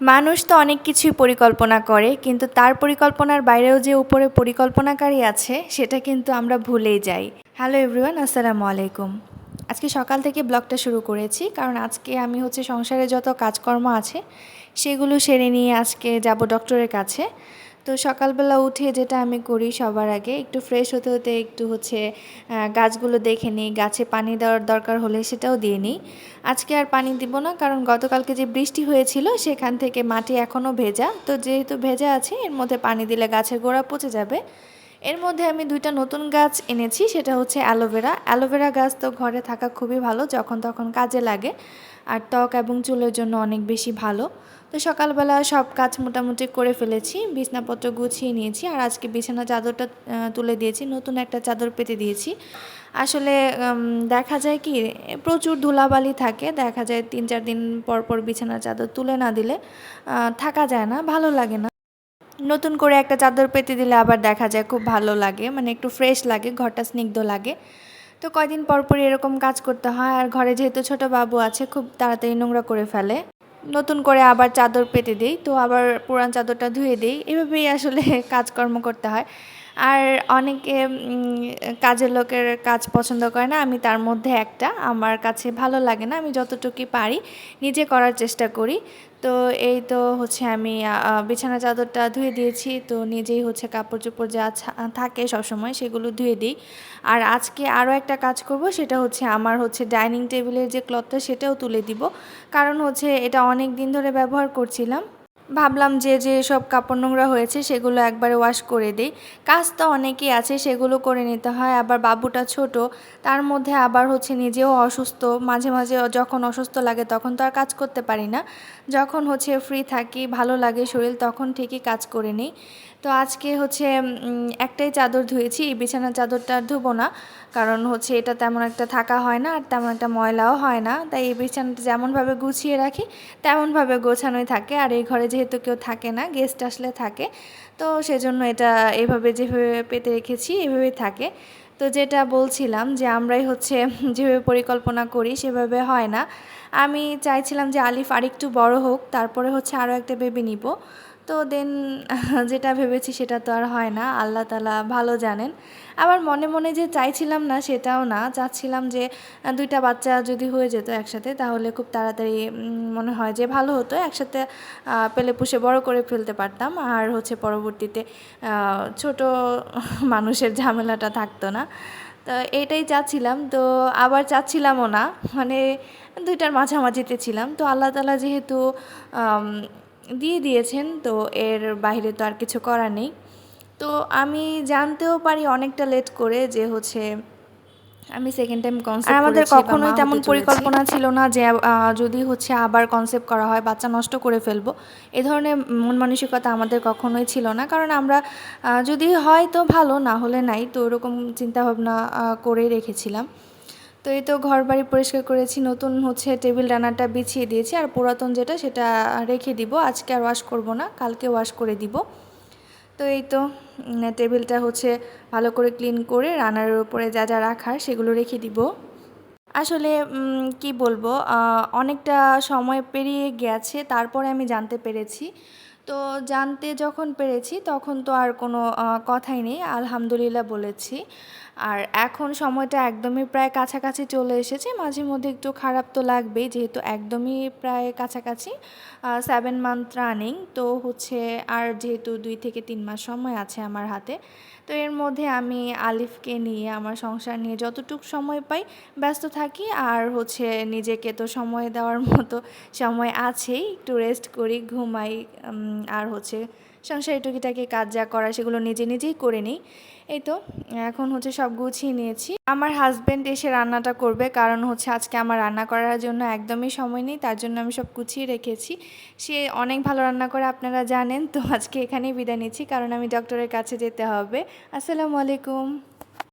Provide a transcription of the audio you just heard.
মানুষ তো অনেক কিছুই পরিকল্পনা করে, কিন্তু তার পরিকল্পনার বাইরেও যে উপরে পরিকল্পনাকারী আছে সেটা কিন্তু আমরা ভুলেই যাই। হ্যালো এভরিওয়ান, আসসালামু আলাইকুম। আজকে সকাল থেকে ব্লগটা শুরু করেছি কারণ আজকে আমি সংসারে যত কাজকর্ম আছে সেগুলো সেরে নিয়ে আজকে যাব ডক্টরের কাছে। তো সকালবেলা উঠে যেটা আমি করি, সবার আগে একটু ফ্রেশ হতে হতে একটু গাছগুলো দেখে নিই, গাছে পানি দেওয়ার দরকার হলে সেটাও দিয়ে নিই। আজকে আর পানি দিব না, কারণ গতকালকে যে বৃষ্টি হয়েছিল সেখান থেকে মাটি এখনও ভেজা, তো যেহেতু ভেজা আছে এর মধ্যে পানি দিলে গাছের গোড়া পচে যাবে। এর মধ্যে আমি দুইটা নতুন গাছ এনেছি, সেটা হচ্ছে অ্যালোভেরা। অ্যালোভেরা গাছ তো ঘরে থাকা খুবই ভালো, যখন তখন কাজে লাগে, আর ত্বক এবং চুলের জন্য অনেক বেশি ভালো। তো সকালবেলা সব কাজ মোটামুটি করে ফেলেছি, বিছানাপত্র গুছিয়ে নিয়েছি, আর আজকে বিছানা চাদরটা তুলে দিয়েছি, নতুন একটা চাদর পেতে দিয়েছি। আসলে দেখা যায় কি, প্রচুর ধুলাবালি থাকে, দেখা যায় 3-4 দিন পর পর বিছানার চাদর তুলে না দিলে থাকা যায় না, ভালো লাগে না। নতুন করে একটা চাদর পেতে দিলে আবার দেখা যায় খুব ভালো লাগে, মানে একটু ফ্রেশ লাগে, ঘরটা স্নিগ্ধ লাগে। তো কয়দিন পর পর এরকম কাজ করতে হয়, আর ঘরে যেহেতু ছোট বাবু আছে খুব তাড়াতাড়ি নোংরা করে ফেলে। নতুন করে আবার চাদর পেতে দিই, তো আবার পুরান চাদরটা ধুয়ে দিই, এভাবেই আসলে কাজকর্ম করতে হয়। আর অনেকে কাজের লোকের কাজ পছন্দ করে না, আমি তার মধ্যে একটা। আমার কাছে ভালো লাগে না, আমি যতটুকু পারি নিজে করার চেষ্টা করি। তো এই তো আমি বিছানা চাদরটা ধুয়ে দিয়েছি, তো নিজেই কাপড় চোপড় যা থাকে সবসময় সেগুলো ধুয়ে দিই। আর আজকে আরও একটা কাজ করব, সেটা আমার ডাইনিং টেবিলের যে ক্লথটা সেটাও তুলে দিব, কারণ এটা অনেক দিন ধরে ব্যবহার করছিলাম। ভাবলাম যে সব কাপড় নোংরা হয়েছে সেগুলো একবারে ওয়াশ করে দিই। কাজ তো অনেকই আছে, সেগুলো করে নিতে হয়, আবার বাবুটা ছোট, তার মধ্যে আবার নিজেও অসুস্থ। মাঝে মাঝে যখন অসুস্থ লাগে তখন তো আর কাজ করতে পারি না, যখন ফ্রি থাকি, ভালো লাগে শরীর, তখন ঠিকই কাজ করে নিই। তো আজকে একটাই চাদর ধুয়েছি, এই বিছানার চাদরটা আর ধুবো না, কারণ এটা তেমন একটা থাকা হয় না আর তেমন একটা ময়লাও হয় না, তাই এই বিছানাটা যেমনভাবে গুছিয়ে রাখি তেমনভাবে গোছানোই থাকে। আর এই ঘরে যেহেতু কেউ থাকে না, গেস্ট আসলে থাকে, তো সেজন্য এটা এভাবে যেভাবে পেতে রেখেছি এভাবেই থাকে। তো যেটা বলছিলাম যে আমরাই যেভাবে পরিকল্পনা করি সেভাবে হয় না। আমি চাইছিলাম যে আলিফ আরেকটু বড় হোক, তারপরে আরও একটা বেবি নিব। তো দেন যেটা ভেবেছি সেটা তো আর হয় না, আল্লাহ তাআলা ভালো জানেন। আবার মনে মনে যে চাইছিলাম না সেটাও না, চাচ্ছিলাম যে দুইটা বাচ্চা যদি হয়ে যেত একসাথে তাহলে খুব তাড়াতাড়ি মনে হয় যে ভালো হতো, একসাথে পেলে পুষে বড় করে ফেলতে পারতাম, আর পরবর্তীতে ছোট মানুষের ঝামেলাটা থাকতো না। তো এইটাই চাচ্ছিলাম, তো আবার চাচ্ছিলামও না, মানে দুইটার মাঝামাঝিতে ছিলাম। তো আল্লাহ তাআলা যেহেতু দিয়ে দিয়েছেন, তো এর বাইরে তো আর কিছু করার নেই। তো আমি জানতেও পারি অনেকটা লেট করে যে আমি সেকেন্ড টাইম কনসেপ্ট করেছি, আমাদের কখনোই তেমন পরিকল্পনা ছিল না যে যদি আবার কনসেপ্ট করা হয় বাচ্চা নষ্ট করে ফেলবো, এ ধরনের মন মানসিকতা আমাদের কখনোই ছিল না। কারণ আমরা যদি হয় তো ভালো, না হলে নাই, তো ওরকম চিন্তাভাবনা করেই রেখেছিলাম। তো এই তো ঘর বাড়ি পরিষ্কার করেছি, নতুন টেবিল রান্নাটা বিছিয়ে দিয়েছি, আর পুরাতন যেটা সেটা রেখে দিব, আজকে আর ওয়াশ করব না, কালকে ওয়াশ করে দিব। তো এই তো টেবিলটা ভালো করে ক্লিন করে রান্নার উপরে যা যা রাখার সেগুলো রেখে দিব। আসলে কি বলবো, অনেকটা সময় পেরিয়ে গেছে তারপরে আমি জানতে পেরেছি। তো জানতে যখন পেরেছি তখন তো আর কোনো কথাই নেই, আলহামদুলিল্লাহ বলেছি। আর এখন সময়টা একদমই প্রায় কাছাকাছি চলে এসেছে, মাঝে মধ্যে একটু খারাপ তো লাগবেই, যেহেতু একদমই প্রায় কাছাকাছি 7 মান্থ রানিং, তো আর যেহেতু 2 থেকে 3 মাস সময় আছে আমার হাতে। তো এর মধ্যে আমি আলিফকে নিয়ে আমার সংসার নিয়ে যতটুকু সময় পাই ব্যস্ত থাকি, আর নিজেকে তো সময় দেওয়ার মতো সময় আছেই, একটু রেস্ট করি, ঘুমাই, আর সংসারের টুকিটাকি কাজ যা করা সেগুলো নিজে নিজেই করে নিই। এই তো এখন সব গুছিয়ে নিয়েছি। আমার হাজব্যান্ড এসে রান্নাটা করবে, কারণ আজকে আমার রান্না করার জন্য একদমই সময় নেই, তার জন্য আমি সব গুছিয়ে রেখেছি। সে অনেক ভালো রান্না করে, আপনারা জানেন। তো আজকে এখানেই বিদায় নিচ্ছি, কারণ আমি ডক্টরের কাছে যেতে হবে। আসসালামু আলাইকুম।